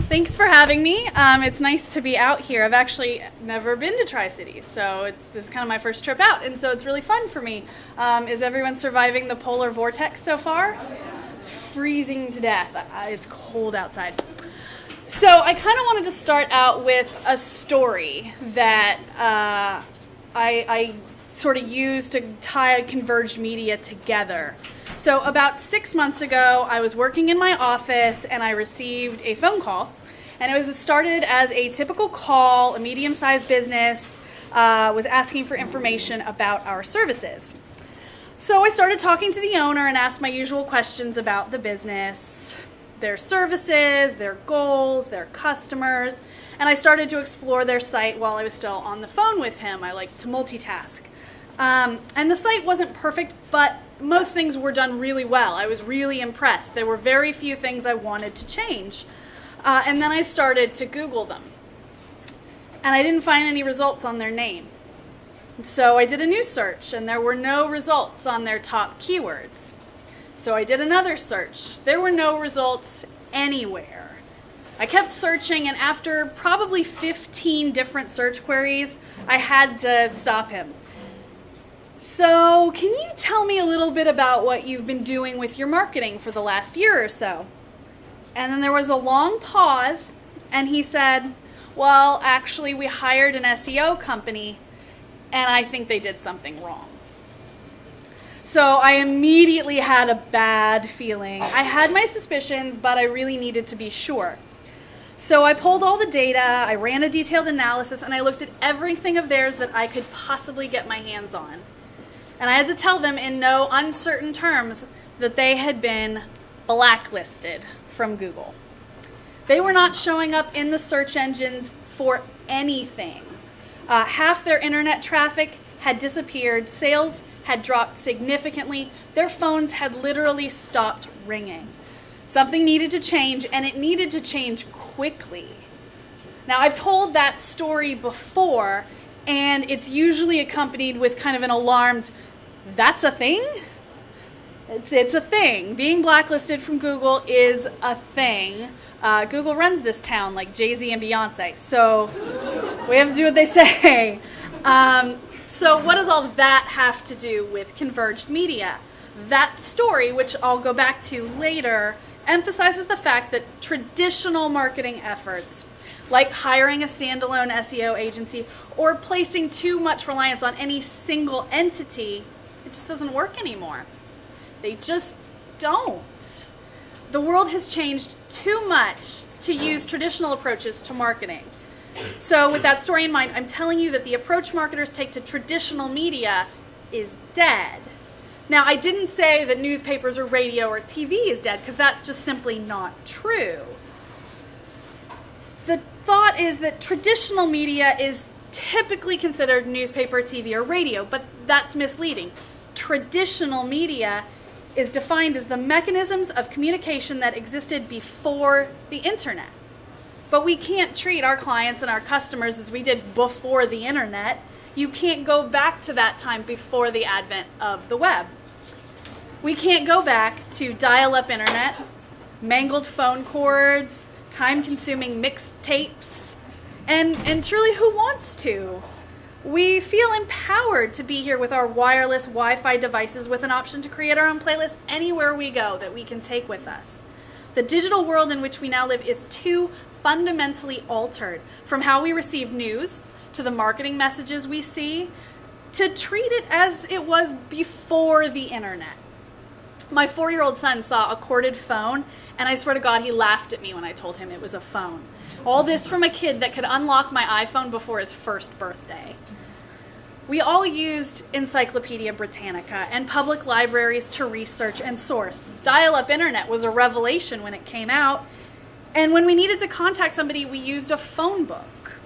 Thanks for having me. It's nice to be out here. I've actually never been to Tri-Cities, so this is kind of my first trip out, and so it's really fun for me. Is everyone surviving the polar vortex so far? It's freezing to death. It's cold outside. So I kind of wanted to start out with a story that I sort of used to tie Converged media together. So about 6 months ago, I was working in my office and I received a phone call. And it was started as a typical call. A medium-sized business was asking for information about our services. So I started talking to the owner and asked my usual questions about the business, their services, their goals, their customers, and I started to explore their site while I was still on the phone with him. I like to multitask. And the site wasn't perfect, but most things were done really well. I was really impressed. There were very few things I wanted to change. And then I started to Google them. And I didn't find any results on their name. So I did a new search, and there were no results on their top keywords. So I did another search. There were no results anywhere. I kept searching, and after probably 15 different search queries, I had to stop him. So can you tell me a little bit about what you've been doing with your marketing for the last year or so? And then there was a long pause, and he said, well, actually, we hired an SEO company, and I think they did something wrong. So I immediately had a bad feeling. I had my suspicions, but I really needed to be sure. So I pulled all the data, I ran a detailed analysis, and I looked at everything of theirs that I could possibly get my hands on. And I had to tell them in no uncertain terms that they had been blacklisted from Google. They were not showing up in the search engines for anything. Half their internet traffic had disappeared. Sales had dropped significantly. Their phones had literally stopped ringing. Something needed to change, and it needed to change quickly. Now, I've told that story before, and it's usually accompanied with kind of an alarmed, that's a thing? It's a thing. Being blacklisted from Google is a thing. Google runs this town like Jay-Z and Beyonce, so we have to do what they say. So what does all that have to do with Converged media? That story, which I'll go back to later, emphasizes the fact that traditional marketing efforts, like hiring a standalone SEO agency or placing too much reliance on any single entity, it just doesn't work anymore. They just don't. The world has changed too much to use traditional approaches to marketing. So with that story in mind, I'm telling you that the approach marketers take to traditional media is dead. Now, I didn't say that newspapers or radio or TV is dead, because that's just simply not true. The thought is that traditional media is typically considered newspaper, TV, or radio, but that's misleading. Traditional media is defined as the mechanisms of communication that existed before the internet. But we can't treat our clients and our customers as we did before the internet. You can't go back to that time before the advent of the web. We can't go back to dial-up internet, mangled phone cords, time-consuming mixed tapes, and truly, who wants to? We feel empowered to be here with our wireless Wi-Fi devices with an option to create our own playlist anywhere we go that we can take with us. The digital world in which we now live is too fundamentally altered, from how we receive news to the marketing messages we see, to treat it as it was before the internet. My 4-year-old son saw a corded phone, and I swear to God, he laughed at me when I told him it was a phone. All this from a kid that could unlock my iPhone before his first birthday. We all used Encyclopedia Britannica and public libraries to research and source. Dial-up internet was a revelation when it came out, and when we needed to contact somebody, we used a phone book.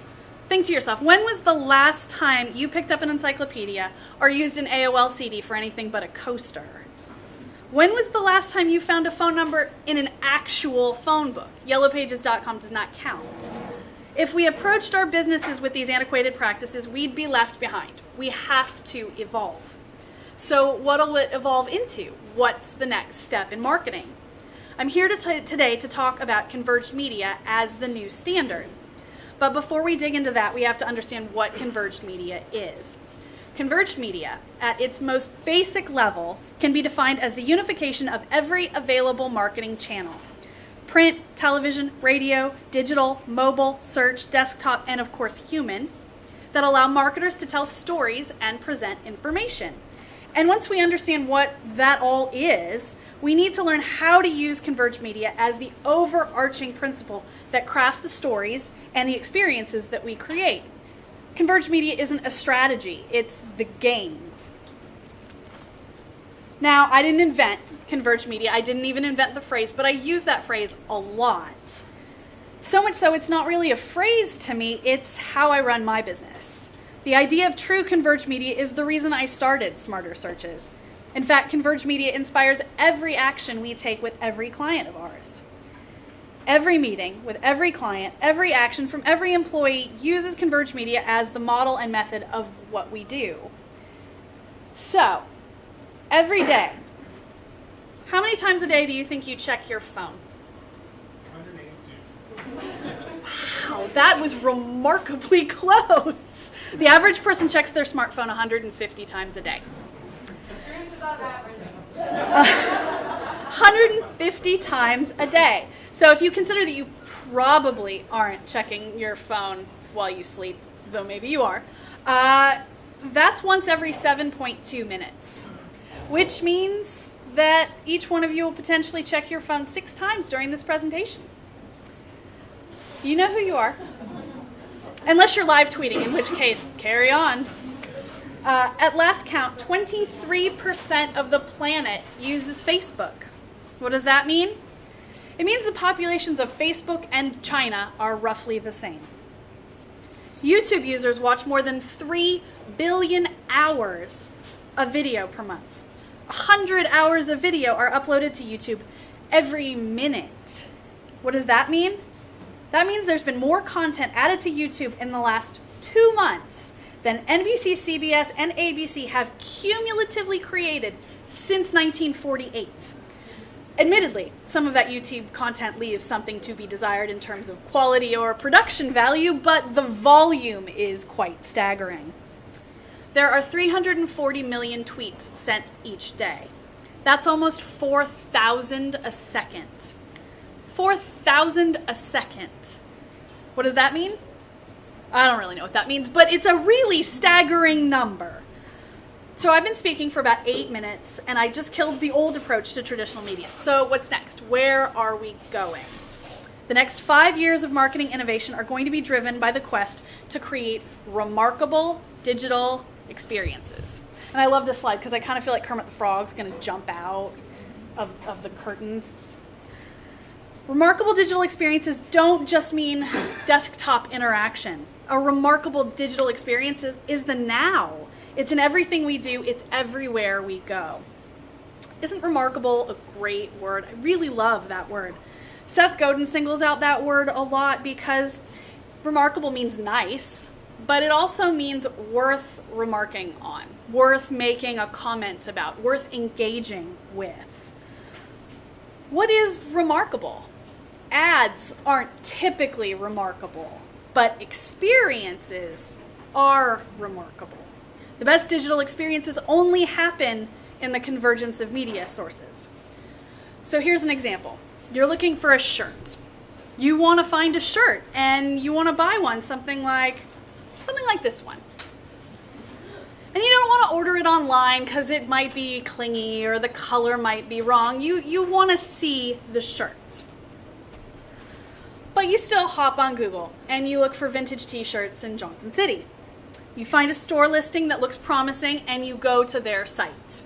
Think to yourself, when was the last time you picked up an encyclopedia or used an AOL CD for anything but a coaster? When was the last time you found a phone number in an actual phone book? Yellowpages.com does not count. If we approached our businesses with these antiquated practices, we'd be left behind. We have to evolve. So what'll it evolve into? What's the next step in marketing? I'm here today to talk about converged media as the new standard. But before we dig into that, we have to understand what converged media is. Converged media, at its most basic level, can be defined as the unification of every available marketing channel. Print, television, radio, digital, mobile, search, desktop, and of course human, that allow marketers to tell stories and present information. And once we understand what that all is, we need to learn how to use converged media as the overarching principle that crafts the stories and the experiences that we create. Converged media isn't a strategy, it's the game. Now, I didn't invent converged media. I didn't even invent the phrase, but I use that phrase a lot. So much so it's not really a phrase to me, it's how I run my business. The idea of true converged media is the reason I started Smarter Searches. In fact, converged media inspires every action we take with every client of ours. Every meeting with every client, every action from every employee uses converged media as the model and method of what we do. So, every day, how many times a day do you think you check your phone? 182. Wow, that was remarkably close. The average person checks their smartphone 150 times a day. 150 times a day. So if you consider that you probably aren't checking your phone while you sleep, though maybe you are, that's once every 7.2 minutes, which means that each one of you will potentially check your phone 6 times during this presentation. Do you know who you are? Unless you're live tweeting, in which case, carry on. At last count, 23% of the planet uses Facebook. What does that mean? It means the populations of Facebook and China are roughly the same. YouTube users watch more than 3 billion hours of video per month. 100 hours of video are uploaded to YouTube every minute. What does that mean? That means there's been more content added to YouTube in the last 2 months than NBC, CBS, and ABC have cumulatively created since 1948. Admittedly, some of that YouTube content leaves something to be desired in terms of quality or production value, but the volume is quite staggering. There are 340 million tweets sent each day. That's almost 4,000 a second. 4,000 a second. What does that mean? I don't really know what that means, but it's a really staggering number. So I've been speaking for about 8 minutes, and I just killed the old approach to traditional media. So what's next? Where are we going? The next 5 years of marketing innovation are going to be driven by the quest to create remarkable digital experiences. And I love this slide because I kind of feel like Kermit the Frog's going to jump out of the curtains. Remarkable digital experiences don't just mean desktop interaction. A remarkable digital experience is the now. It's in everything we do. It's everywhere we go. Isn't remarkable a great word? I really love that word. Seth Godin singles out that word a lot because remarkable means nice, but it also means worth remarking on, worth making a comment about, worth engaging with. What is remarkable? Ads aren't typically remarkable, but experiences are remarkable. The best digital experiences only happen in the convergence of media sources. So here's an example. You're looking for a shirt. You want to find a shirt and you want to buy one, something like this one. And you don't want to order it online because it might be clingy or the color might be wrong. You want to see the shirt. But you still hop on Google and you look for vintage t-shirts in Johnson City. You find a store listing that looks promising and you go to their site.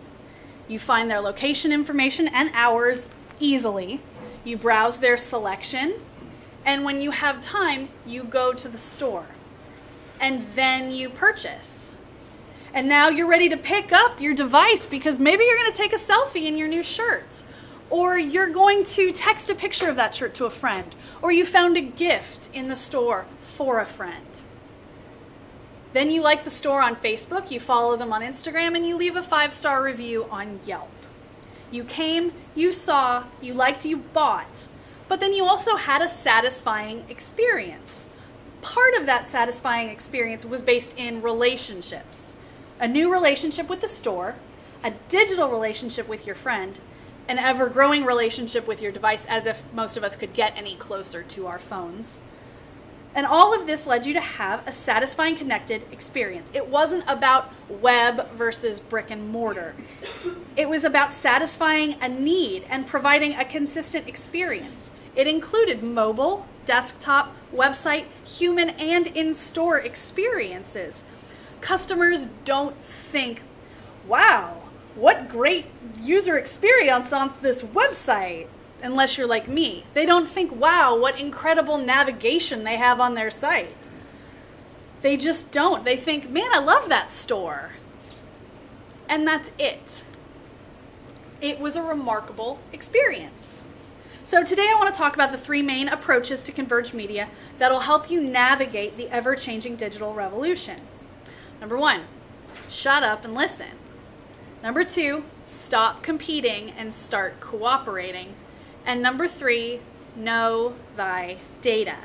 You find their location information and hours easily. You browse their selection, and when you have time, you go to the store. And then you purchase. And now you're ready to pick up your device because maybe you're going to take a selfie in your new shirt. Or you're going to text a picture of that shirt to a friend. Or you found a gift in the store for a friend. Then you like the store on Facebook, you follow them on Instagram, and you leave a 5-star review on Yelp. You came, you saw, you liked, you bought, but then you also had a satisfying experience. Part of that satisfying experience was based in relationships. A new relationship with the store, a digital relationship with your friend, an ever-growing relationship with your device, as if most of us could get any closer to our phones. And all of this led you to have a satisfying connected experience. It wasn't about web versus brick and mortar. It was about satisfying a need and providing a consistent experience. It included mobile, desktop, website, human, and in-store experiences. Customers don't think, wow, what great user experience on this website, unless you're like me. They don't think, wow, what incredible navigation they have on their site. They just don't. They think, man, I love that store. And that's it. It was a remarkable experience. So today I want to talk about the 3 main approaches to converged media that'll help you navigate the ever-changing digital revolution. Number 1, shut up and listen. Number 2, stop competing and start cooperating. And number 3, know thy data.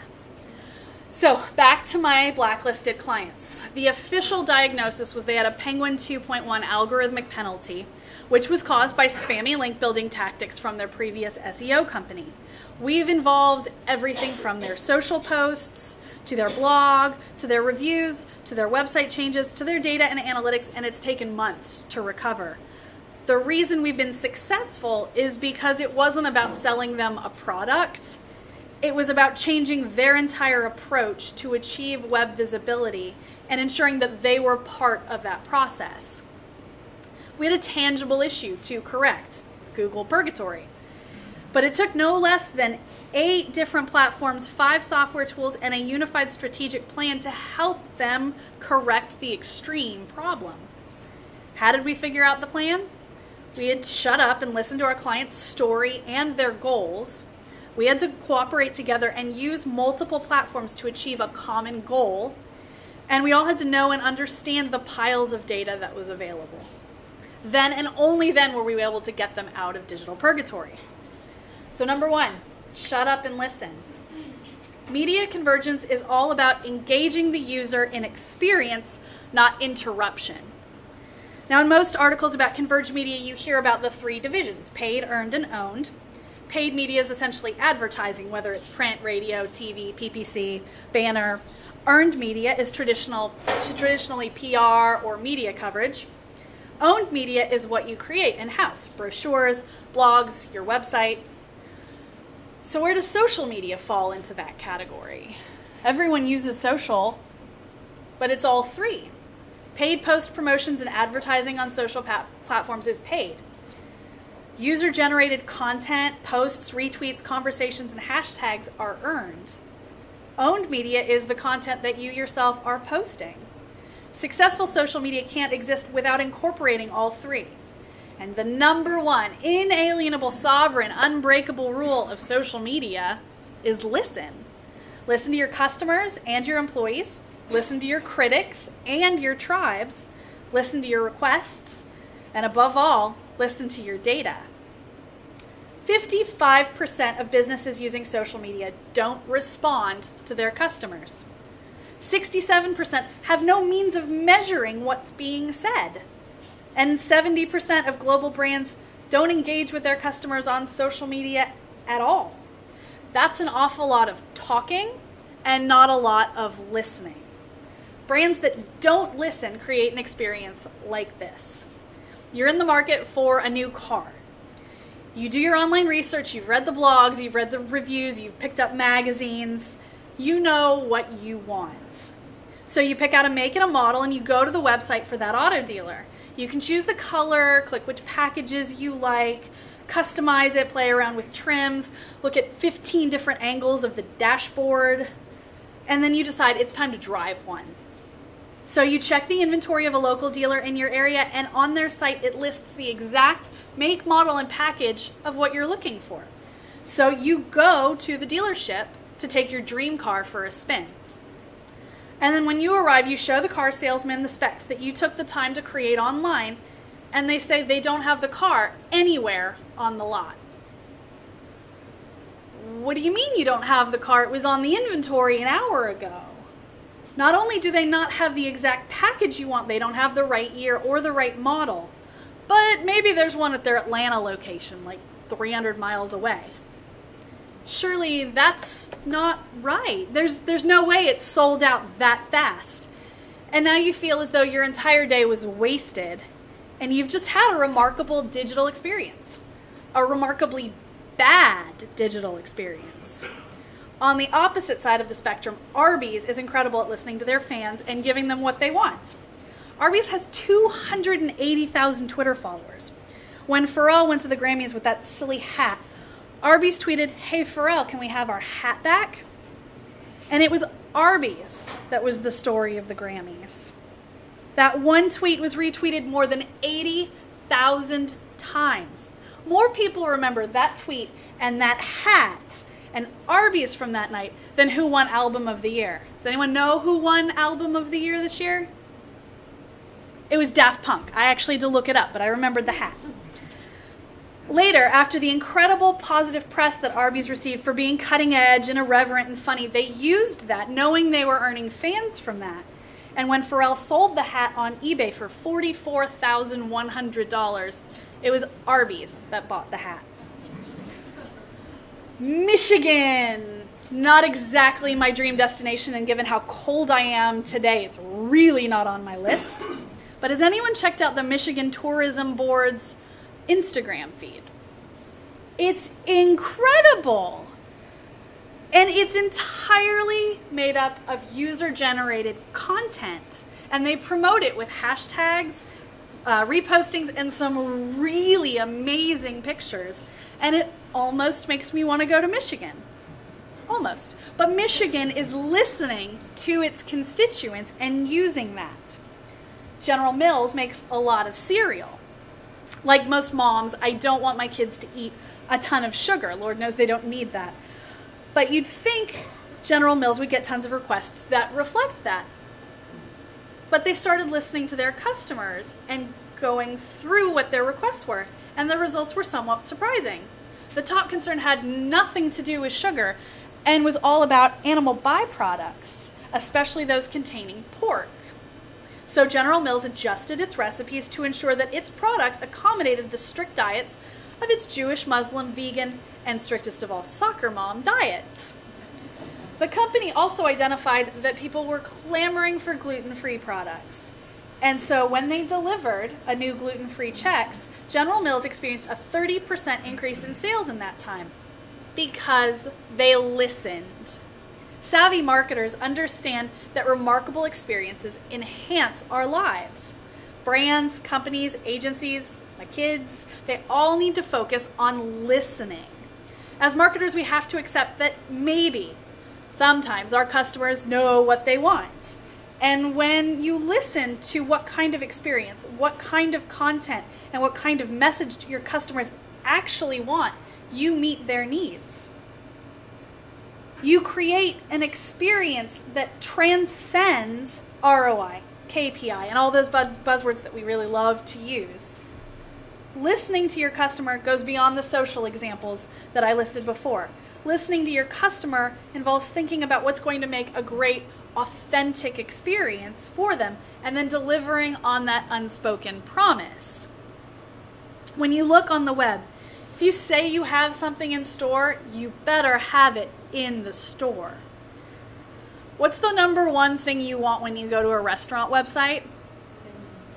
So back to my blacklisted clients. The official diagnosis was they had a Penguin 2.1 algorithmic penalty, which was caused by spammy link building tactics from their previous SEO company. We've involved everything from their social posts, to their blog, to their reviews, to their website changes, to their data and analytics, and it's taken months to recover. The reason we've been successful is because it wasn't about selling them a product. It was about changing their entire approach to achieve web visibility and ensuring that they were part of that process. We had a tangible issue to correct, Google Purgatory. But it took no less than 8 different platforms, 5 software tools, and a unified strategic plan to help them correct the extreme problem. How did we figure out the plan? We had to shut up and listen to our client's story and their goals. We had to cooperate together and use multiple platforms to achieve a common goal. And we all had to know and understand the piles of data that was available. Then and only then were we able to get them out of digital purgatory. So number 1, shut up and listen. Media convergence is all about engaging the user in experience, not interruption. Now, in most articles about converged media, you hear about the 3 divisions, paid, earned, and owned. Paid media is essentially advertising, whether it's print, radio, TV, PPC, banner. Earned media is traditionally PR or media coverage. Owned media is what you create in-house, brochures, blogs, your website. So where does social media fall into that category? Everyone uses social, but it's all 3. Paid post promotions and advertising on social platforms is paid. User-generated content, posts, retweets, conversations, and hashtags are earned. Owned media is the content that you yourself are posting. Successful social media can't exist without incorporating all 3. And the number 1 inalienable, sovereign, unbreakable rule of social media is listen. Listen to your customers and your employees. Listen to your critics and your tribes. Listen to your requests. And above all, listen to your data. 55% of businesses using social media don't respond to their customers. 67% have no means of measuring what's being said. And 70% of global brands don't engage with their customers on social media at all. That's an awful lot of talking and not a lot of listening. Brands that don't listen create an experience like this. You're in the market for a new car. You do your online research, you've read the blogs, you've read the reviews, you've picked up magazines. You know what you want. So you pick out a make and a model and you go to the website for that auto dealer. You can choose the color, click which packages you like, customize it, play around with trims, look at 15 different angles of the dashboard, and then you decide it's time to drive one. So you check the inventory of a local dealer in your area, and on their site it lists the exact make, model, and package of what you're looking for. So you go to the dealership to take your dream car for a spin. And then when you arrive, you show the car salesman the specs that you took the time to create online, and they say they don't have the car anywhere on the lot. What do you mean you don't have the car? It was on the inventory an hour ago. Not only do they not have the exact package you want, they don't have the right year or the right model, but maybe there's one at their Atlanta location, like 300 miles away. Surely that's not right. There's no way it's sold out that fast. And now you feel as though your entire day was wasted and you've just had a remarkable digital experience. A remarkably bad digital experience. On the opposite side of the spectrum, Arby's is incredible at listening to their fans and giving them what they want. Arby's has 280,000 Twitter followers. When Pharrell went to the Grammys with that silly hat, Arby's tweeted, "Hey Pharrell, can we have our hat back?" And it was Arby's that was the story of the Grammys. That one tweet was retweeted more than 80,000 times. More people remember that tweet and that hat and Arby's from that night than who won Album of the Year. Does anyone know who won Album of the Year this year? It was Daft Punk. I actually had to look it up, but I remembered the hat. Later, after the incredible positive press that Arby's received for being cutting edge and irreverent and funny, they used that knowing they were earning fans from that. And when Pharrell sold the hat on eBay for $44,100, it was Arby's that bought the hat. Michigan! Not exactly my dream destination, and given how cold I am today, it's really not on my list. But has anyone checked out the Michigan Tourism Board's Instagram feed? It's incredible! And it's entirely made up of user-generated content. And they promote it with hashtags, repostings, and some really amazing pictures. And it almost makes me want to go to Michigan. Almost. But Michigan is listening to its constituents and using that. General Mills makes a lot of cereal. Like most moms, I don't want my kids to eat a ton of sugar. Lord knows they don't need that. But you'd think General Mills would get tons of requests that reflect that. But they started listening to their customers and going through what their requests were, and the results were somewhat surprising. The top concern had nothing to do with sugar and was all about animal byproducts, especially those containing pork. So General Mills adjusted its recipes to ensure that its products accommodated the strict diets of its Jewish, Muslim, vegan, and strictest of all, soccer mom diets. The company also identified that people were clamoring for gluten-free products. And so when they delivered a new gluten-free Chex, General Mills experienced a 30% increase in sales in that time because they listened. Savvy marketers understand that remarkable experiences enhance our lives. Brands, companies, agencies, my kids, they all need to focus on listening. As marketers, we have to accept that maybe sometimes our customers know what they want. And when you listen to what kind of experience, what kind of content, and what kind of message your customers actually want, you meet their needs. You create an experience that transcends ROI, KPI, and all those buzzwords that we really love to use. Listening to your customer goes beyond the social examples that I listed before. Listening to your customer involves thinking about what's going to make a great, authentic experience for them, and then delivering on that unspoken promise. When you look on the web, if you say you have something in store, you better have it in the store. What's the number one thing you want when you go to a restaurant website?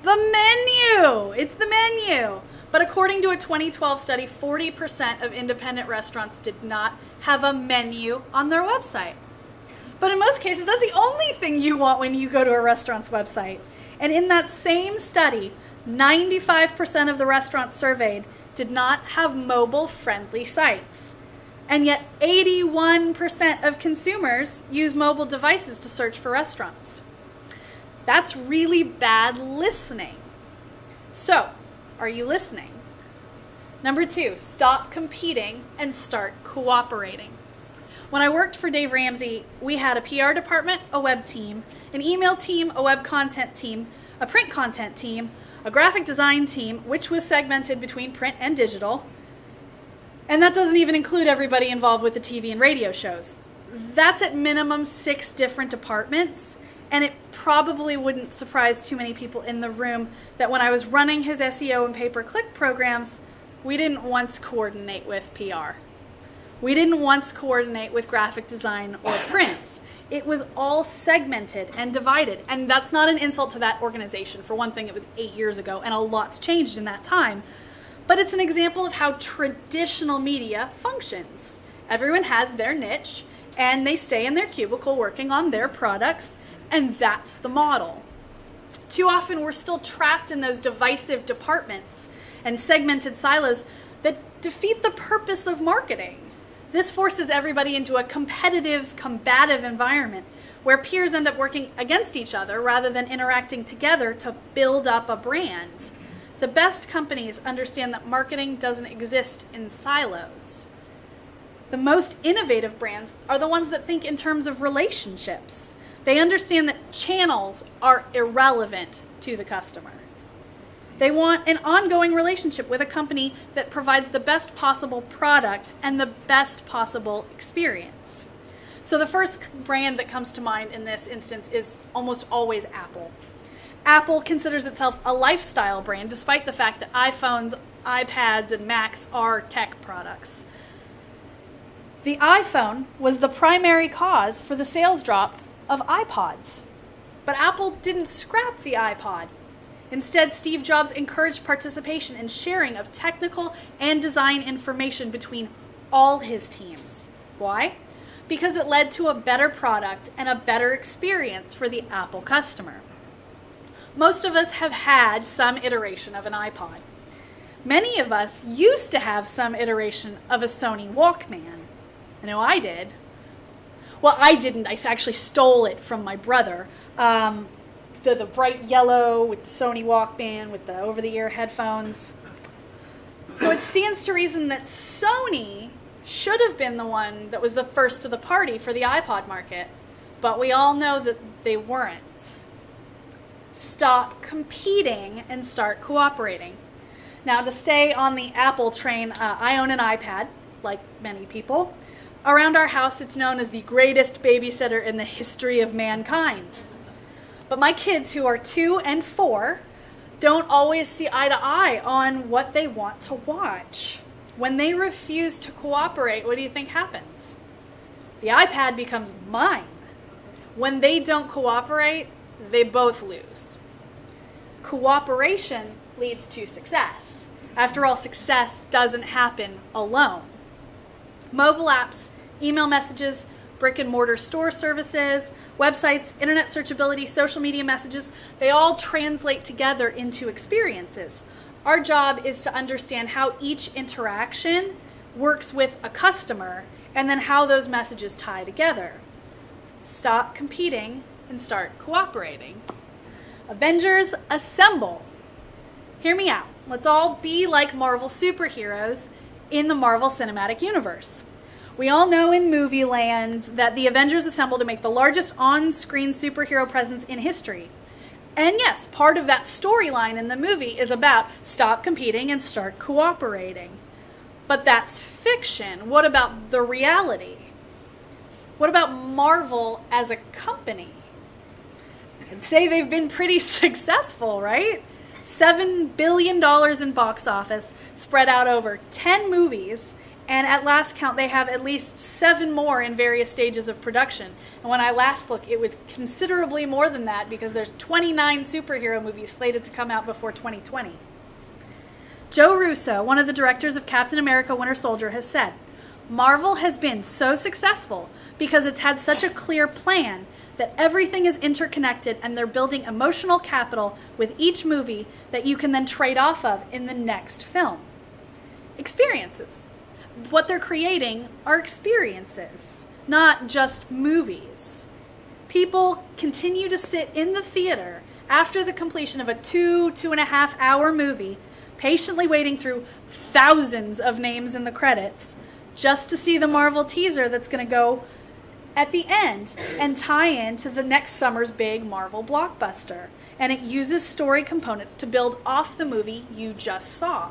The menu! It's the menu! But according to a 2012 study, 40% of independent restaurants did not have a menu on their website. But in most cases, that's the only thing you want when you go to a restaurant's website. And in that same study, 95% of the restaurants surveyed did not have mobile-friendly sites. And yet 81% of consumers use mobile devices to search for restaurants. That's really bad listening. So, are you listening? Number 2, stop competing and start cooperating. When I worked for Dave Ramsey, we had a PR department, a web team, an email team, a web content team, a print content team, a graphic design team, which was segmented between print and digital, and that doesn't even include everybody involved with the TV and radio shows. That's at minimum 6 different departments, and it probably wouldn't surprise too many people in the room that when I was running his SEO and pay-per-click programs, we didn't once coordinate with PR. We didn't once coordinate with graphic design or print. It was all segmented and divided, and that's not an insult to that organization. For one thing, it was 8 years ago, and a lot's changed in that time. But it's an example of how traditional media functions. Everyone has their niche, and they stay in their cubicle working on their products, and that's the model. Too often, we're still trapped in those divisive departments and segmented silos that defeat the purpose of marketing. This forces everybody into a competitive, combative environment where peers end up working against each other rather than interacting together to build up a brand. The best companies understand that marketing doesn't exist in silos. The most innovative brands are the ones that think in terms of relationships. They understand that channels are irrelevant to the customer. They want an ongoing relationship with a company that provides the best possible product and the best possible experience. So the first brand that comes to mind in this instance is almost always Apple. Apple considers itself a lifestyle brand despite the fact that iPhones, iPads, and Macs are tech products. The iPhone was the primary cause for the sales drop of iPods. But Apple didn't scrap the iPod. Instead, Steve Jobs encouraged participation and sharing of technical and design information between all his teams. Why? Because it led to a better product and a better experience for the Apple customer. Most of us have had some iteration of an iPod. Many of us used to have some iteration of a Sony Walkman. I know I did. Well, I didn't. I actually stole it from my brother. The bright yellow with the Sony Walkman with the over-the-ear headphones. So it stands to reason that Sony should have been the one that was the first to the party for the iPod market, but we all know that they weren't. Stop competing and start cooperating. Now, to stay on the Apple train, I own an iPad, like many people. Around our house, it's known as the greatest babysitter in the history of mankind. But my kids, who are 2 and 4, don't always see eye to eye on what they want to watch. When they refuse to cooperate, what do you think happens? The iPad becomes mine. When they don't cooperate, they both lose. Cooperation leads to success. After all, success doesn't happen alone. Mobile apps, email messages, brick and mortar store services, websites, internet searchability, social media messages, they all translate together into experiences. Our job is to understand how each interaction works with a customer and then how those messages tie together. Stop competing and start cooperating. Avengers, assemble. Hear me out. Let's all be like Marvel superheroes in the Marvel Cinematic Universe. We all know in movie land that the Avengers assemble to make the largest on-screen superhero presence in history. And yes, part of that storyline in the movie is about stop competing and start cooperating. But that's fiction. What about the reality? What about Marvel as a company? I'd say they've been pretty successful, right? $7 billion in box office, spread out over 10 movies, and at last count, they have at least 7 more in various stages of production. And when I last looked, it was considerably more than that because there's 29 superhero movies slated to come out before 2020. Joe Russo, one of the directors of Captain America Winter Soldier, has said, Marvel has been so successful because it's had such a clear plan that everything is interconnected and they're building emotional capital with each movie that you can then trade off of in the next film. Experiences. What they're creating are experiences, not just movies. People continue to sit in the theater after the completion of a 2.5 hour movie, patiently waiting through thousands of names in the credits, just to see the Marvel teaser that's going to go at the end and tie into the next summer's big Marvel blockbuster. And it uses story components to build off the movie you just saw.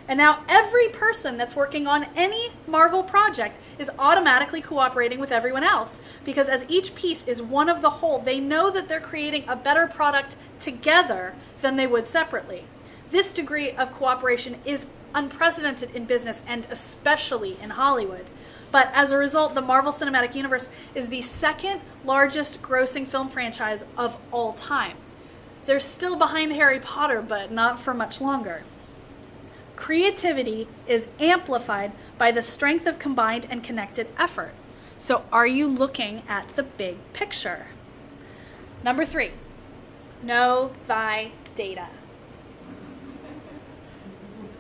And now every person that's working on any Marvel project is automatically cooperating with everyone else, because as each piece is one of the whole, they know that they're creating a better product together than they would separately. This degree of cooperation is unprecedented in business and especially in Hollywood. But as a result, the Marvel Cinematic Universe is the second largest grossing film franchise of all time. They're still behind Harry Potter, but not for much longer. Creativity is amplified by the strength of combined and connected effort. So are you looking at the big picture? Number 3, know thy data.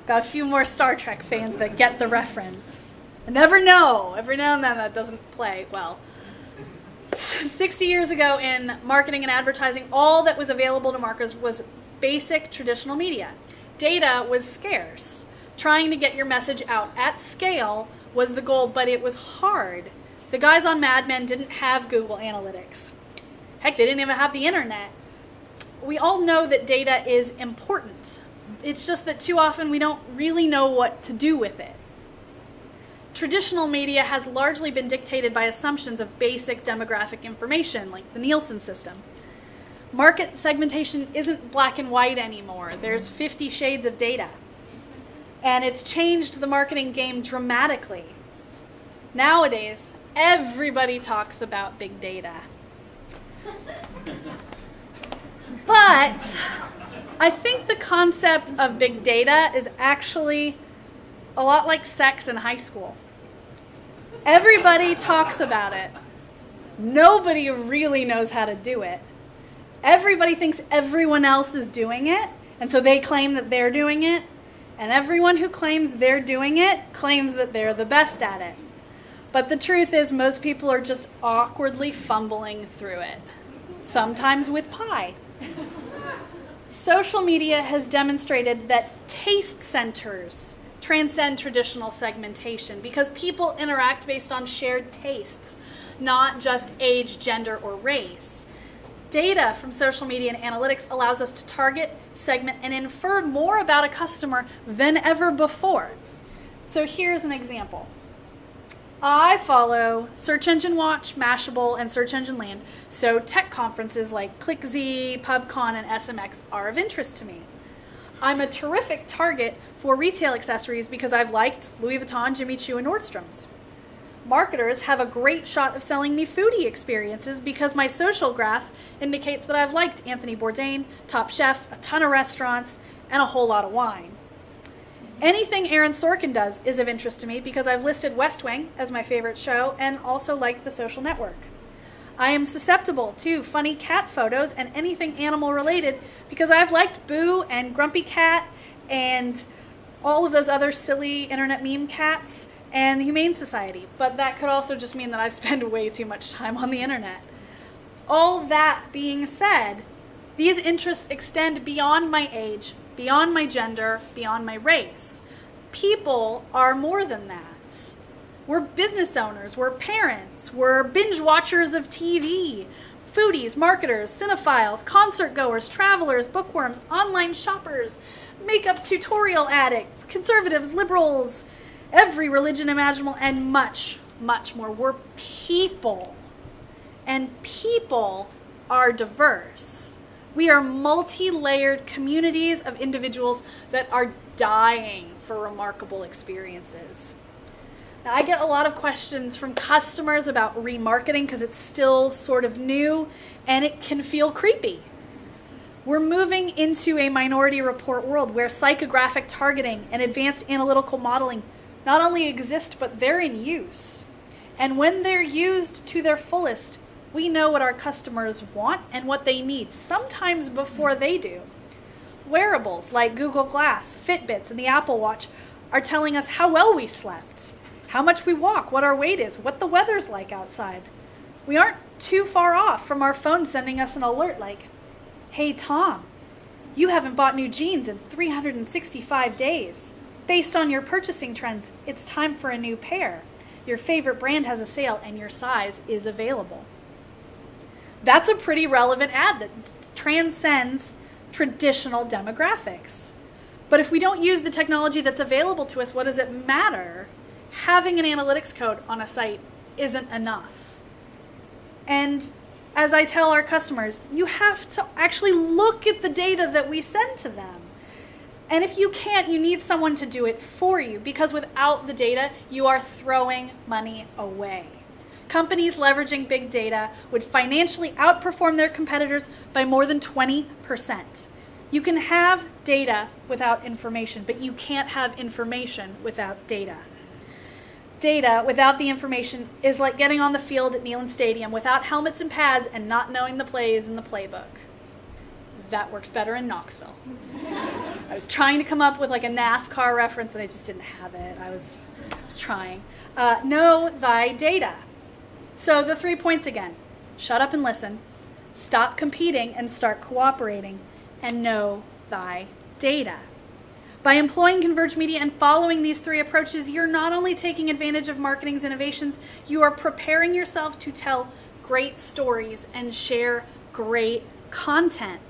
Got a few more Star Trek fans that get the reference. I never know. Every now and then that doesn't play well. 60 years ago in marketing and advertising, all that was available to marketers was basic traditional media. Data was scarce. Trying to get your message out at scale was the goal, but it was hard. The guys on Mad Men didn't have Google Analytics. Heck, they didn't even have the internet. We all know that data is important. It's just that too often we don't really know what to do with it. Traditional media has largely been dictated by assumptions of basic demographic information, like the Nielsen system. Market segmentation isn't black and white anymore. There's 50 shades of data. And it's changed the marketing game dramatically. Nowadays, everybody talks about big data. But I think the concept of big data is actually a lot like sex in high school. Everybody talks about it. Nobody really knows how to do it. Everybody thinks everyone else is doing it, and so they claim that they're doing it, and everyone who claims they're doing it claims that they're the best at it. But the truth is most people are just awkwardly fumbling through it, sometimes with pie. Social media has demonstrated that taste centers transcend traditional segmentation because people interact based on shared tastes, not just age, gender, or race. Data from social media and analytics allows us to target, segment, and infer more about a customer than ever before. So here's an example. I follow Search Engine Watch, Mashable, and Search Engine Land, so tech conferences like ClickZ, PubCon, and SMX are of interest to me. I'm a terrific target for retail accessories because I've liked Louis Vuitton, Jimmy Choo, and Nordstrom's. Marketers have a great shot of selling me foodie experiences because my social graph indicates that I've liked Anthony Bourdain, Top Chef, a ton of restaurants, and a whole lot of wine. Anything Aaron Sorkin does is of interest to me because I've listed West Wing as my favorite show and also liked The Social Network. I am susceptible to funny cat photos and anything animal related because I've liked Boo and Grumpy Cat and all of those other silly internet meme cats and the Humane Society, but that could also just mean that I spend way too much time on the internet. All that being said, these interests extend beyond my age, beyond my gender, beyond my race. People are more than that. We're business owners, we're parents, we're binge watchers of TV, foodies, marketers, cinephiles, concert goers, travelers, bookworms, online shoppers, makeup tutorial addicts, conservatives, liberals, every religion imaginable, and much, much more. We're people. And people are diverse. We are multi-layered communities of individuals that are dying for remarkable experiences. Now, I get a lot of questions from customers about remarketing because it's still sort of new and it can feel creepy. We're moving into a Minority Report world where psychographic targeting and advanced analytical modeling not only exist, but they're in use. And when they're used to their fullest, we know what our customers want and what they need, sometimes before they do. Wearables like Google Glass, Fitbits, and the Apple Watch are telling us how well we slept, how much we walk, what our weight is, what the weather's like outside. We aren't too far off from our phone sending us an alert like, "Hey Tom, you haven't bought new jeans in 365 days. Based on your purchasing trends, it's time for a new pair. your favorite brand has a sale and your size is available. That's a pretty relevant ad that transcends traditional demographics. But if we don't use the technology that's available to us, what does it matter? Having an analytics code on a site isn't enough. And as I tell our customers, you have to actually look at the data that we send to them. And if you can't, you need someone to do it for you, because without the data, you are throwing money away. Companies leveraging big data would financially outperform their competitors by more than 20%. You can have data without information, but you can't have information without data. Data without the information is like getting on the field at Neyland Stadium without helmets and pads and not knowing the plays in the playbook. That works better in Knoxville. I was trying to come up with like a NASCAR reference and I just didn't have it. I was trying. Know thy data. So the 3 points again. Shut up and listen. Stop competing and start cooperating. And know thy data. By employing converged media and following these 3 approaches, you're not only taking advantage of marketing's innovations, you are preparing yourself to tell great stories and share great content.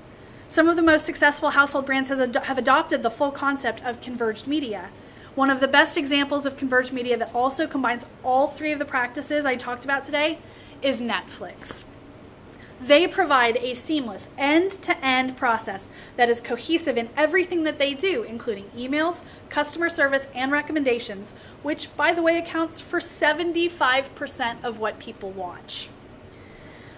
Some of the most successful household brands have adopted the full concept of converged media. One of the best examples of converged media that also combines all 3 of the practices I talked about today is Netflix. They provide a seamless end-to-end process that is cohesive in everything that they do, including emails, customer service, and recommendations, which, by the way, accounts for 75% of what people watch.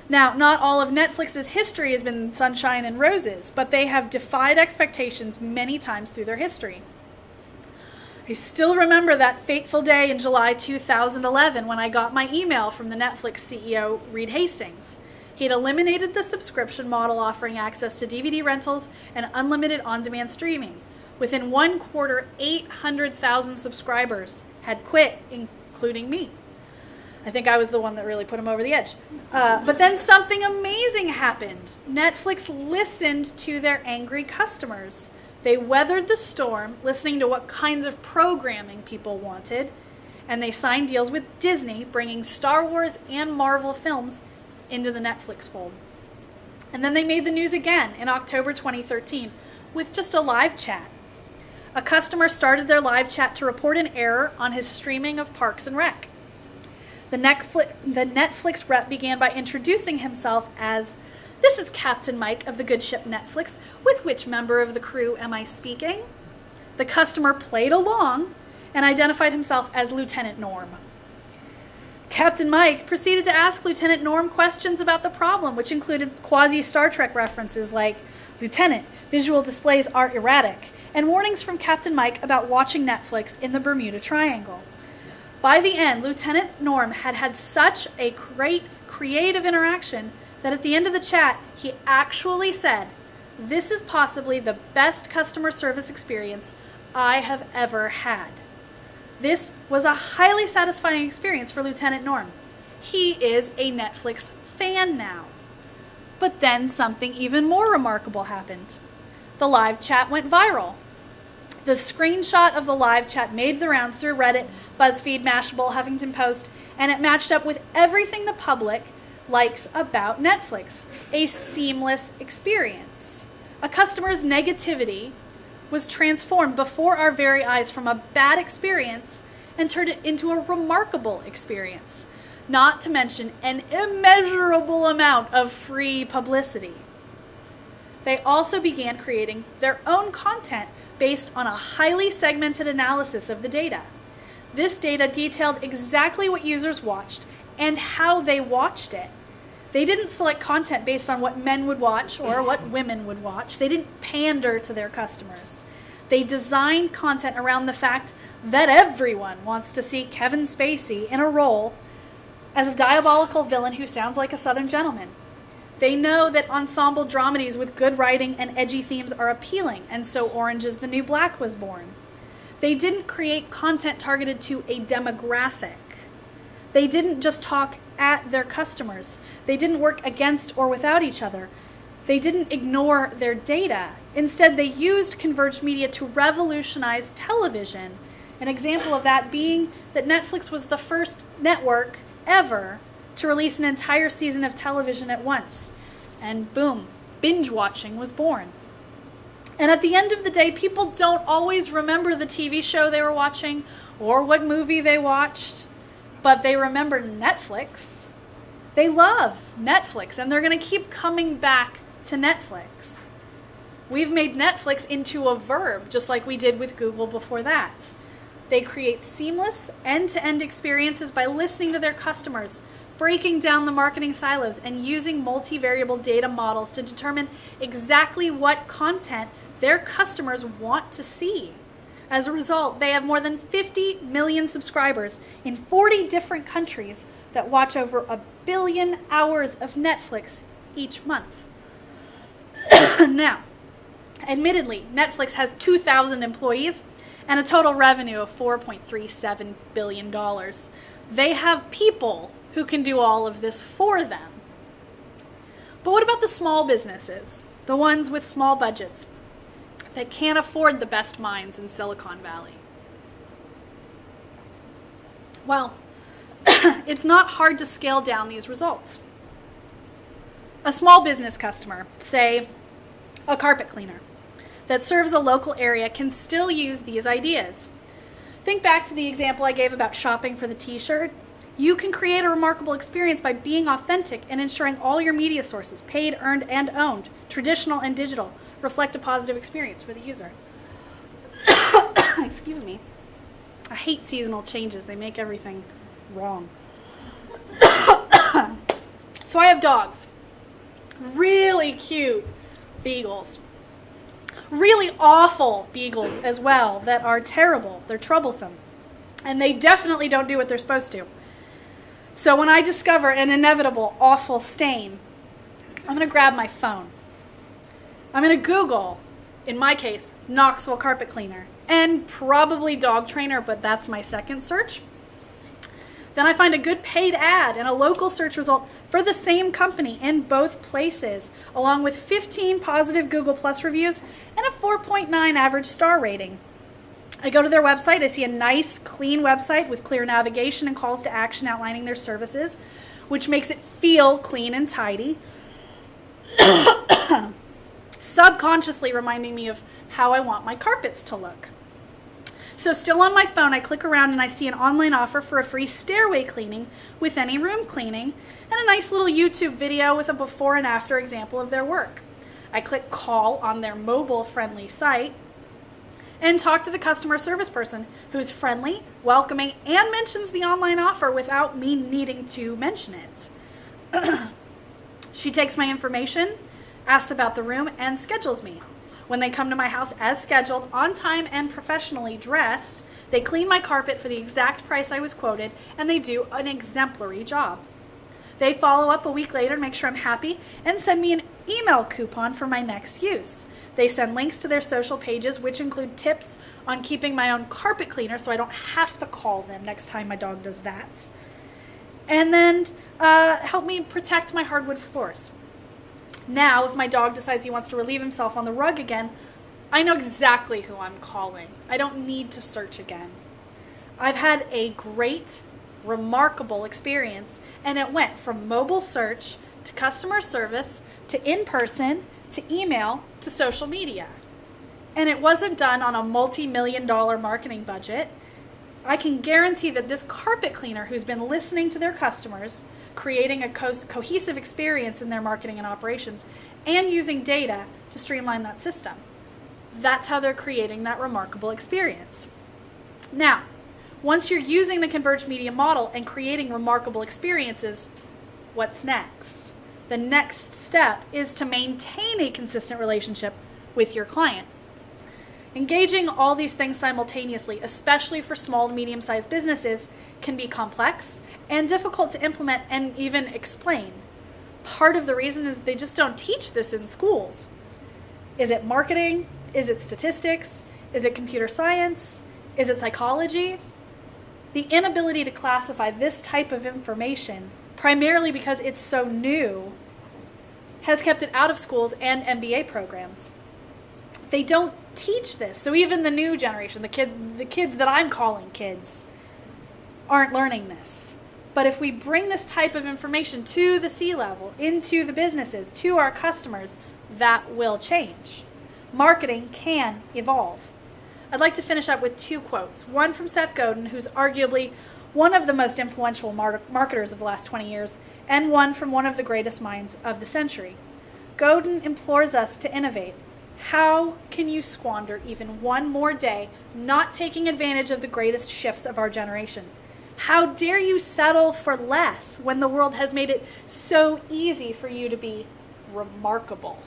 Now, not all of Netflix's history has been sunshine and roses, but they have defied expectations many times through their history. I still remember that fateful day in July 2011 when I got my email from the Netflix CEO, Reed Hastings. He'd eliminated the subscription model offering access to DVD rentals and unlimited on-demand streaming. Within 1 quarter, 800,000 subscribers had quit, including me. I think I was the one that really put him over the edge. But then something amazing happened. Netflix listened to their angry customers. They weathered the storm, listening to what kinds of programming people wanted, and they signed deals with Disney, bringing Star Wars and Marvel films into the Netflix fold. And then they made the news again in October 2013 with just a live chat. A customer started their live chat to report an error on his streaming of Parks and Rec. The Netflix rep began by introducing himself as, "This is Captain Mike of the good ship Netflix. With which member of the crew am I speaking?" The customer played along and identified himself as Lieutenant Norm. Captain Mike proceeded to ask Lieutenant Norm questions about the problem, which included quasi-Star Trek references like, "Lieutenant, visual displays are erratic," and warnings from Captain Mike about watching Netflix in the Bermuda Triangle. By the end, Lieutenant Norm had such a great creative interaction that at the end of the chat, he actually said, "This is possibly the best customer service experience I have ever had." This was a highly satisfying experience for Lieutenant Norm. He is a Netflix fan now. But then something even more remarkable happened. The live chat went viral. The screenshot of the live chat made the rounds through Reddit, BuzzFeed, Mashable, Huffington Post, and it matched up with everything the public likes about Netflix. A seamless experience. A customer's negativity was transformed before our very eyes from a bad experience and turned it into a remarkable experience, not to mention an immeasurable amount of free publicity. They also began creating their own content based on a highly segmented analysis of the data. This data detailed exactly what users watched and how they watched it. They didn't select content based on what men would watch or what women would watch. They didn't pander to their customers. They designed content around the fact that everyone wants to see Kevin Spacey in a role as a diabolical villain who sounds like a Southern gentleman. They know that ensemble dramedies with good writing and edgy themes are appealing, and so Orange is the New Black was born. They didn't create content targeted to a demographic. They didn't just talk at their customers. They didn't work against or without each other. They didn't ignore their data. Instead, they used converged media to revolutionize television An example of that being that Netflix was the first network ever to release an entire season of television at once. And boom, binge watching was born. And at the end of the day, people don't always remember the TV show they were watching or what movie they watched, but they remember Netflix. They love Netflix, and they're going to keep coming back to Netflix. We've made Netflix into a verb, just like we did with Google before that. They create seamless, end-to-end experiences by listening to their customers, breaking down the marketing silos, and using multivariable data models to determine exactly what content their customers want to see. As a result, they have more than 50 million subscribers in 40 different countries that watch over 1 billion hours of Netflix each month. Now, admittedly, Netflix has 2,000 employees and a total revenue of $4.37 billion. They have people who can do all of this for them. But what about the small businesses, the ones with small budgets that can't afford the best minds in Silicon Valley? Well, it's not hard to scale down these results. A small business customer, say a carpet cleaner, that serves a local area can still use these ideas. Think back to the example I gave about shopping for the t-shirt. You can create a remarkable experience by being authentic and ensuring all your media sources, paid, earned, and owned, traditional and digital, reflect a positive experience for the user. Excuse me. I hate seasonal changes. They make everything wrong. So I have dogs. Really cute beagles. Really awful beagles as well that are terrible. They're troublesome. And they definitely don't do what they're supposed to. So when I discover an inevitable awful stain, I'm going to grab my phone. I'm going to Google, in my case, Knoxville carpet cleaner, and probably dog trainer, but that's my second search. Then I find a good paid ad and a local search result for the same company in both places, along with 15 positive Google Plus reviews and a 4.9 average star rating. I go to their website. I see a nice, clean website with clear navigation and calls to action outlining their services, which makes it feel clean and tidy, subconsciously reminding me of how I want my carpets to look. So still on my phone, I click around and I see an online offer for a free stairway cleaning with any room cleaning and a nice little YouTube video with a before and after example of their work. I click call on their mobile-friendly site and talk to the customer service person who's friendly, welcoming, and mentions the online offer without me needing to mention it. She takes my information, asks about the room, and schedules me. When they come to my house as scheduled, on time and professionally dressed, they clean my carpet for the exact price I was quoted, and they do an exemplary job. They follow up a week later to make sure I'm happy and send me an email coupon for my next use. They send links to their social pages, which include tips on keeping my own carpet cleaner so I don't have to call them next time my dog does that. And then help me protect my hardwood floors. Now, if my dog decides he wants to relieve himself on the rug again, I know exactly who I'm calling. I don't need to search again. I've had a great, remarkable experience, and it went from mobile search to customer service to in-person to email to social media. And it wasn't done on a multi-million-dollar marketing budget. I can guarantee that this carpet cleaner who's been listening to their customers, creating a cohesive experience in their marketing and operations, and using data to streamline that system. That's how they're creating that remarkable experience. Now, once you're using the converged media model and creating remarkable experiences, what's next? The next step is to maintain a consistent relationship with your client. Engaging all these things simultaneously, especially for small to medium-sized businesses, can be complex and difficult to implement and even explain. Part of the reason is they just don't teach this in schools. Is it marketing? Is it statistics? Is it computer science? Is it psychology? The inability to classify this type of information, primarily because it's so new, has kept it out of schools and MBA programs. They don't teach this. So even the new generation, the kids that I'm calling kids, aren't learning this. But if we bring this type of information to the C-level, into the businesses, to our customers, that will change. Marketing can evolve. I'd like to finish up with 2 quotes. One from Seth Godin, who's arguably one of the most influential marketers of the last 20 years, and one from one of the greatest minds of the century. Godin implores us to innovate. How can you squander even one more day not taking advantage of the greatest shifts of our generation? How dare you settle for less when the world has made it so easy for you to be remarkable?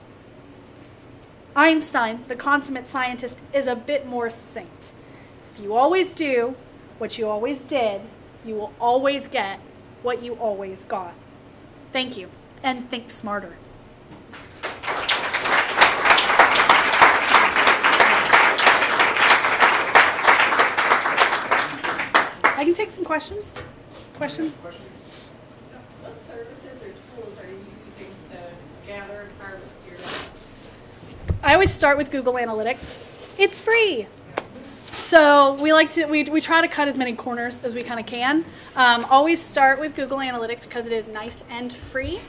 Einstein, the consummate scientist, is a bit more succinct. If you always do what you always did, you will always get what you always got. Thank you, and think smarter. I can take some questions. Questions? What services or tools are you using to gather and harvest your data? I always start with Google Analytics. It's free. So we try to cut as many corners as we kind of can. Always start with Google Analytics because it is nice and free.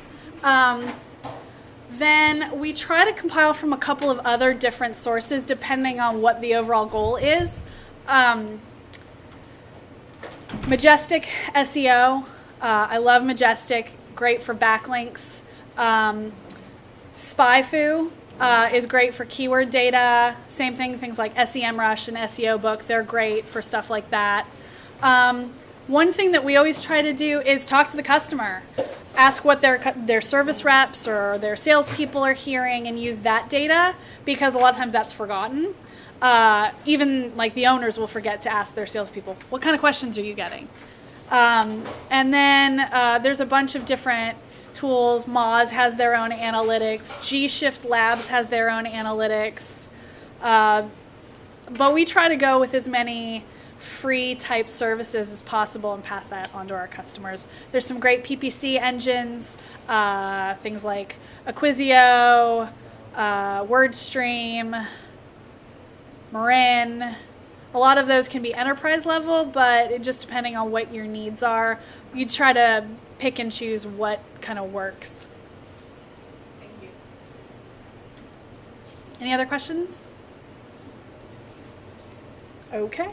Then we try to compile from a couple of other different sources depending on what the overall goal is. Majestic SEO. I love Majestic. Great for backlinks. SpyFu is great for keyword data. Same thing, things like SEMrush and SEO Book. They're great for stuff like that. One thing that we always try to do is talk to the customer. Ask what their service reps or their salespeople are hearing and use that data because a lot of times that's forgotten. Even like the owners will forget to ask their salespeople, what kind of questions are you getting? And then there's a bunch of different tools. Moz has their own analytics. G-Shift Labs has their own analytics. But we try to go with as many free type services as possible and pass that on to our customers. There's some great PPC engines, things like Acquisio, WordStream, Marin. A lot of those can be enterprise level, but it just depending on what your needs are, you try to pick and choose what kind of works. Thank you. Any other questions? Okay.